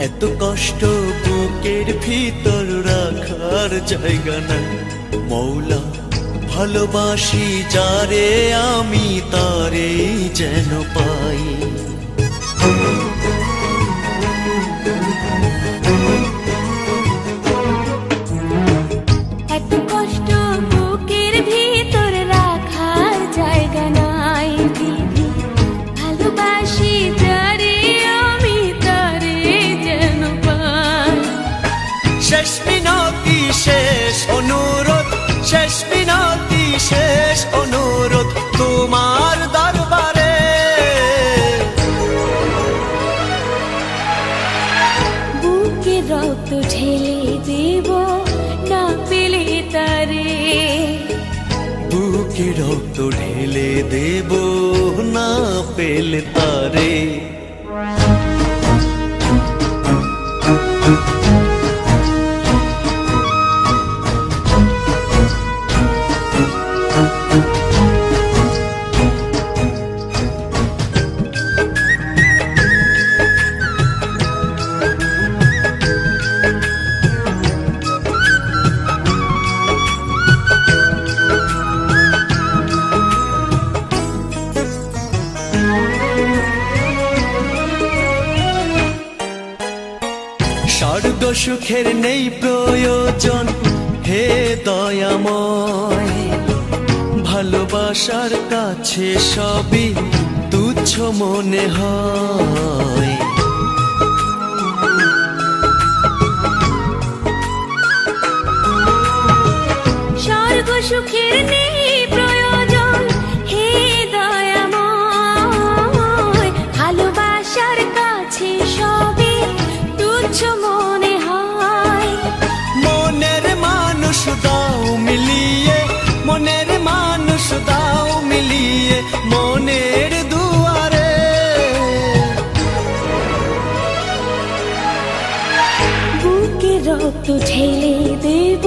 এত কষ্ট বুকের ভিতর রাখার জায়গা নাই মৌলা, ভালোবাসি যারে আমি তারে যেন পাই। এত কষ্ট বুকের ভিতর রাখার জায়গা নাই দিদি, ভালোবাসি যারে আমি তারে যেন পাই। শেষ মিনতি শেষ অনুরোধ, শেষ মিনতি শেষ অনুরোধ তোমার দরবারে। বুকে রক্ত ঢেলে দেব না পেলে তারে, বুকে রক্ত ঢেলে দেব না পেলে তারে। স্বর্গ সুখের নেই প্রয়োজন হে দয়াময়, ভালোবাসার কাছে সবই তুচ্ছ মনে হয়। স্বর্গ সুখের নেই প্রয়োজন হে দয়াময়, ভালোবাসার কাছে সবই তুচ্ছ মনে হয়। মনের মানুষ দাও মিলিয়ে, মনের মানুষ দাও মিলিয়ে মনের দুয়ারে। বুকে রক্ত ঢেলে দেব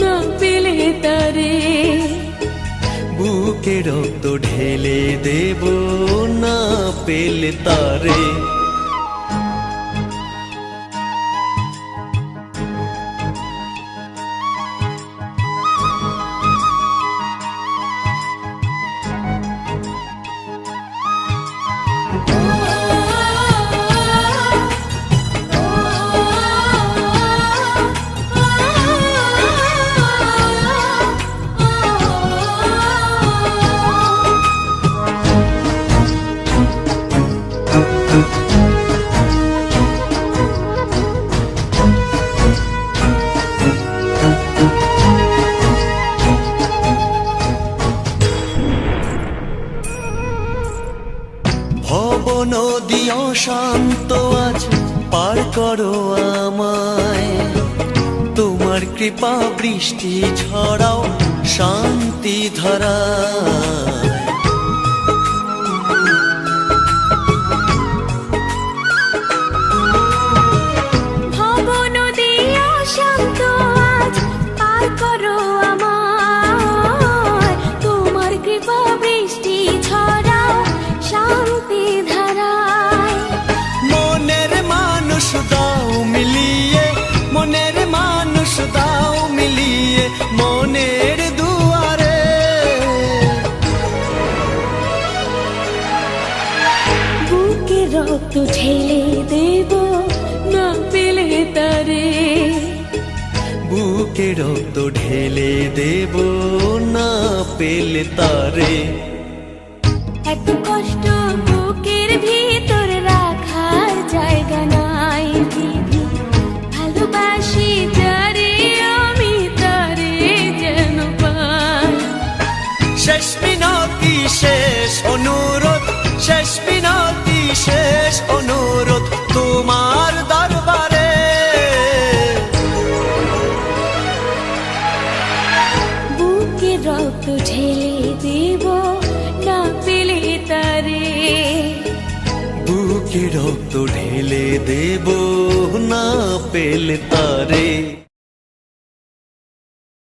না পেলে তারে, বুকে রক্ত ঢেলে দেব না পেলে তারে। ভব নদী অশান্ত আজ পার করো আমায়, তোমার কৃপা বৃষ্টি ঝরাও শান্তি ধারায়। ভব নদী অশান্ত আজ পার করো আমায়, তোমার কৃপা বৃষ্টি ছড়াও শান্তি ধারায়। মনের মানুষ দাও মিলিয়ে, মনের মানুষ দাও মিলিয়ে মনের দুয়ারে। বুকে রক্ত ঢেলে দেব না পেলে তারে, বুকে রক্ত ঢেলে দেব না পেলে তারে। এত কষ্ট বুকের ভিতর মিনতি শেষ অনুরোধ, শেষ মিনতি শেষ অনুরোধ তোমার দরবারে। বুকে রক্ত ঢেলে দেব না পেলে তারে, বুকে রক্ত ঢেলে দেব না পেলে তারে।